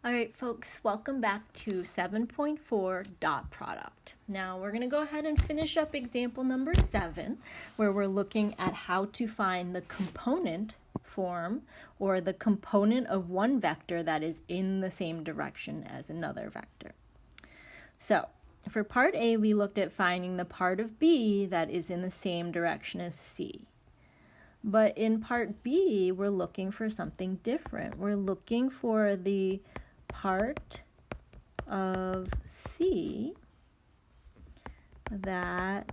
All right, folks, welcome back to 7.4 dot product. Now we're going to go ahead and finish up example number 7, where we're looking at how to find the component form or the component of one vector that is in the same direction as another vector. So for part A, we looked at finding the part of B that is in the same direction as C. But in part B, we're looking for something different. We're looking for the part of C that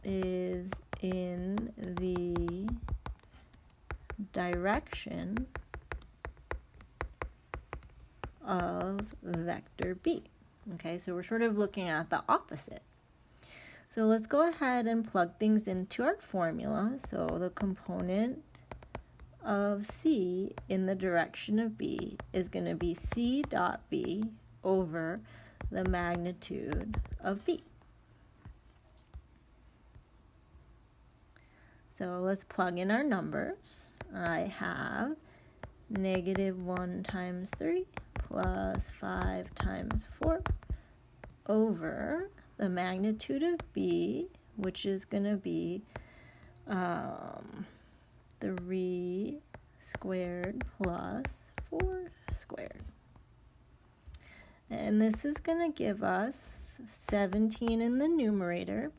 is in the direction of vector B. Okay, so we're sort of looking at the opposite. So let's go ahead and plug things into our formula. So the component of C in the direction of B is going to be C dot B over the magnitude of B. So let's plug in our numbers. I have -1 times 3 plus 5 times 4 over the magnitude of B, which is going to be 3 squared plus 4 squared. And this is going to give us 17 in the numerator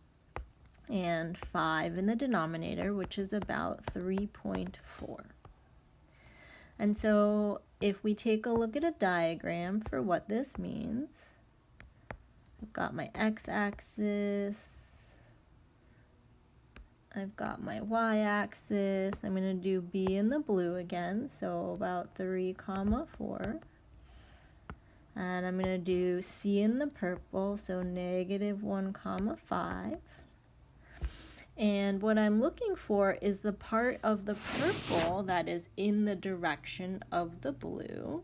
and 5 in the denominator, which is about 3.4. And so if we take a look at a diagram for what this means, I've got my x-axis, I've got my y-axis. I'm going to do B in the blue again, so about 3, 4. And I'm going to do C in the purple, so -1, 5. And what I'm looking for is the part of the purple that is in the direction of the blue.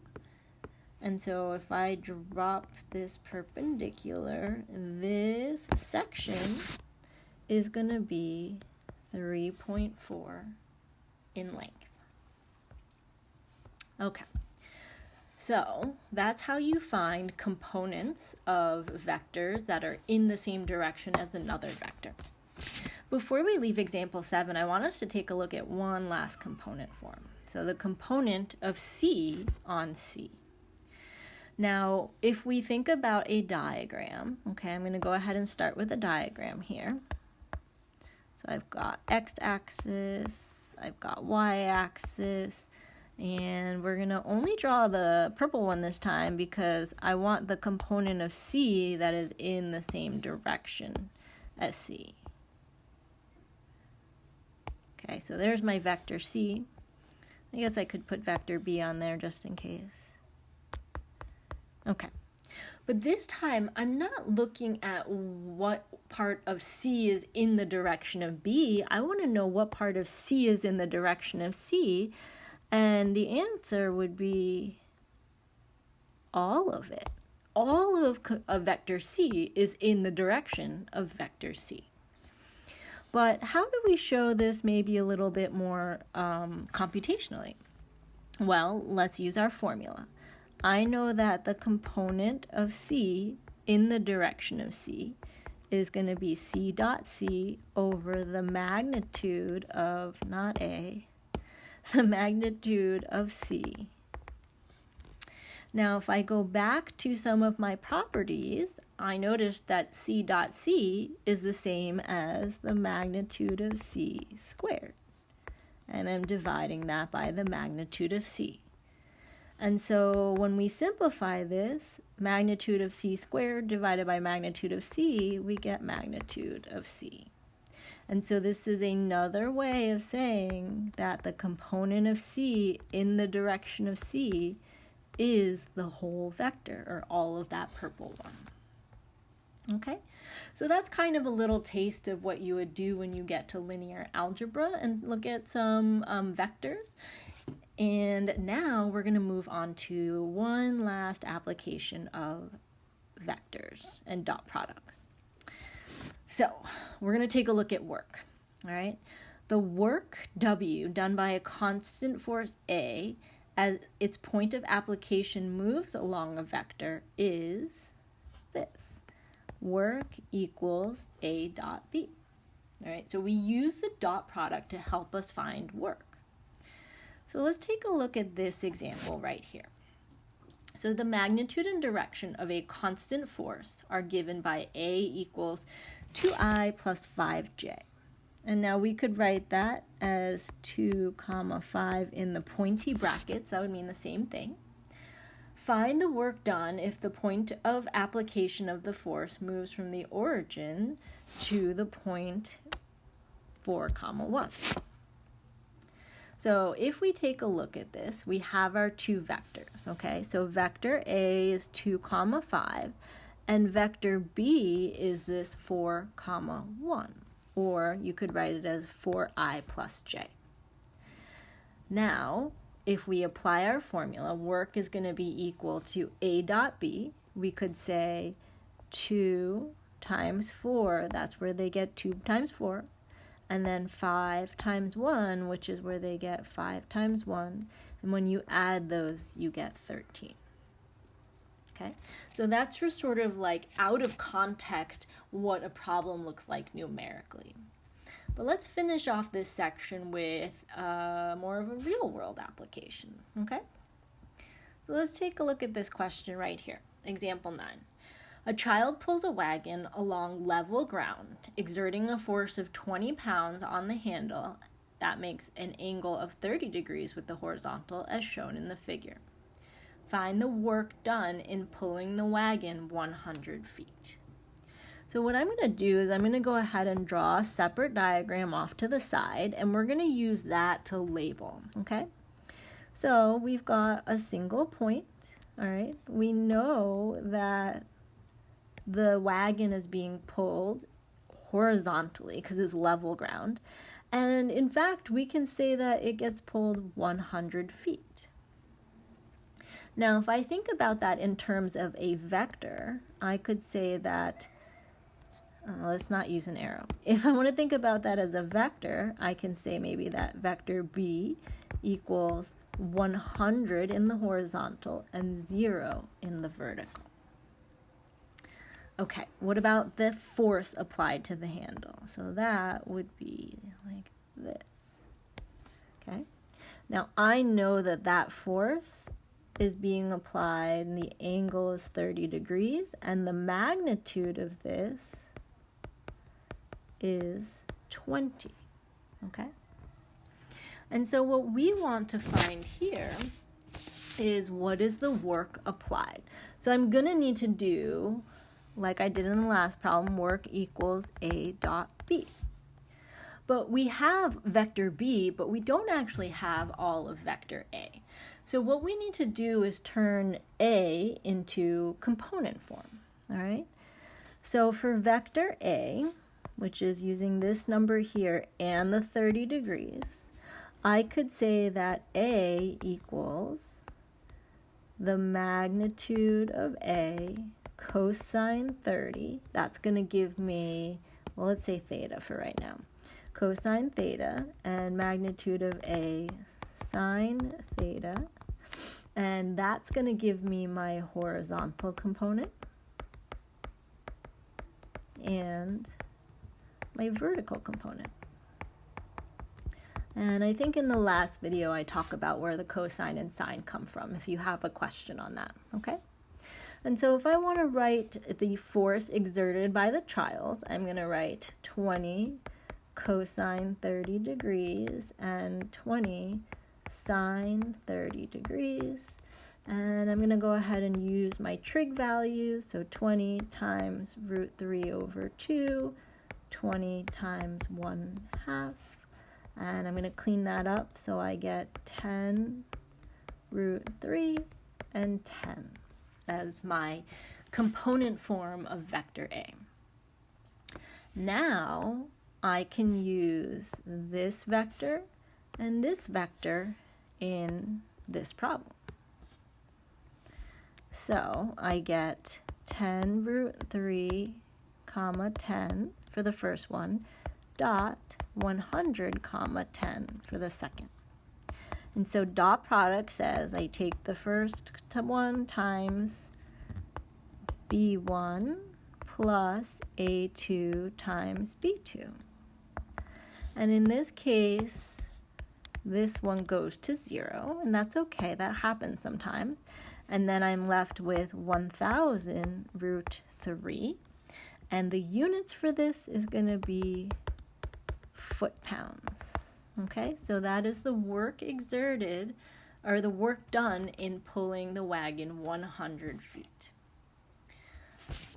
And so if I drop this perpendicular, this section is going to be 3.4 in length. Okay, so that's how you find components of vectors that are in the same direction as another vector. Before we leave example 7, I want us to take a look at one last component form. So the component of C on C. Now, if we think about a diagram, okay, I'm going to go ahead and start with a diagram here. So I've got x-axis, I've got y-axis, and we're going to only draw the purple one this time because I want the component of C that is in the same direction as C. Okay, so there's my vector C. I guess I could put vector B on there just in case. Okay, but this time I'm not looking at what part of C is in the direction of B. I want to know what part of C is in the direction of C, and the answer would be all of it. All of vector C is in the direction of vector C. But how do we show this maybe a little bit more computationally? Well, let's use our formula. I know that the component of C in the direction of C is going to be C dot C over the magnitude of, not A, the magnitude of C. Now, if I go back to some of my properties, I noticed that C dot C is the same as the magnitude of C squared. And I'm dividing that by the magnitude of C. And so when we simplify this, magnitude of C squared divided by magnitude of C, we get magnitude of C. And so this is another way of saying that the component of C in the direction of C is the whole vector, or all of that purple one. Okay, so that's kind of a little taste of what you would do when you get to linear algebra and look at some vectors. And now we're going to move on to one last application of vectors and dot products. So we're going to take a look at work. All right, the work W done by a constant force A as its point of application moves along a vector is this. Work equals A dot B. All right, so we use the dot product to help us find work. So let's take a look at this example right here. So the magnitude and direction of a constant force are given by A equals 2I plus 5J. And now we could write that as 2, 5 in the pointy brackets. That would mean the same thing. Find the work done if the point of application of the force moves from the origin to the point 4, 1. So if we take a look at this, we have our two vectors, okay? So vector A is 2, 5, and vector B is this 4, 1. Or you could write it as 4I plus J. Now, if we apply our formula, work is going to be equal to A dot B. We could say 2 times 4, that's where they get 2 times 4. And then 5 times 1, which is where they get 5 times 1. And when you add those, you get 13. Okay, so that's just sort of like out of context what a problem looks like numerically. But let's finish off this section with more of a real world application, okay? So let's take a look at this question right here, example 9. A child pulls a wagon along level ground, exerting a force of 20 pounds on the handle. That makes an angle of 30 degrees with the horizontal as shown in the figure. Find the work done in pulling the wagon 100 feet. So what I'm going to do is I'm going to go ahead and draw a separate diagram off to the side, and we're going to use that to label, okay? So we've got a single point, all right? We know that the wagon is being pulled horizontally because it's level ground. And in fact, we can say that it gets pulled 100 feet. Now, if I think about that in terms of a vector, I could say that, let's not use an arrow. If I want to think about that as a vector, I can say maybe that vector B equals 100 in the horizontal and 0 in the vertical. Okay, what about the force applied to the handle? So that would be like this. Okay, now I know that that force is being applied and the angle is 30 degrees and the magnitude of this is 20, okay? And so what we want to find here is what is the work applied. So I'm going to need to do, like I did in the last problem, work equals A dot B. But we have vector B, but we don't actually have all of vector A. So what we need to do is turn A into component form, all right? So for vector A, which is using this number here and the 30 degrees, I could say that A equals the magnitude of A cosine 30. That's going to give me, well, let's say theta for right now. Cosine theta and magnitude of A sine theta. And that's going to give me my horizontal component and my vertical component. And I think in the last video I talk about where the cosine and sine come from, if you have a question on that, okay? And so if I want to write the force exerted by the child, I'm going to write 20 cosine 30 degrees and 20 sine 30 degrees. And I'm going to go ahead and use my trig values. So 20 times root 3 over 2, 20 times 1/2. And I'm going to clean that up so I get 10 root 3 and 10 as my component form of vector A. Now I can use this vector and this vector in this problem. So I get 10 root 3 comma 10 for the first one, dot 100 comma 10 for the second. And so dot product says I take the first one times B1 plus A2 times B2. And in this case, this one goes to 0, and that's okay. That happens sometimes. And then I'm left with 1,000 root 3. And the units for this is going to be foot-pounds. Okay, so that is the work exerted, or the work done in pulling the wagon 100 feet.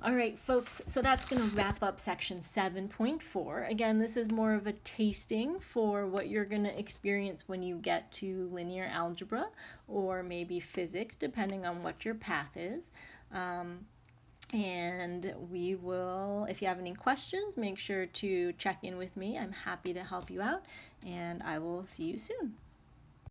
All right, folks, so that's going to wrap up section 7.4. Again, this is more of a tasting for what you're going to experience when you get to linear algebra or maybe physics, depending on what your path is. And we will, if you have any questions, make sure to check in with me. I'm happy to help you out, and I will see you soon.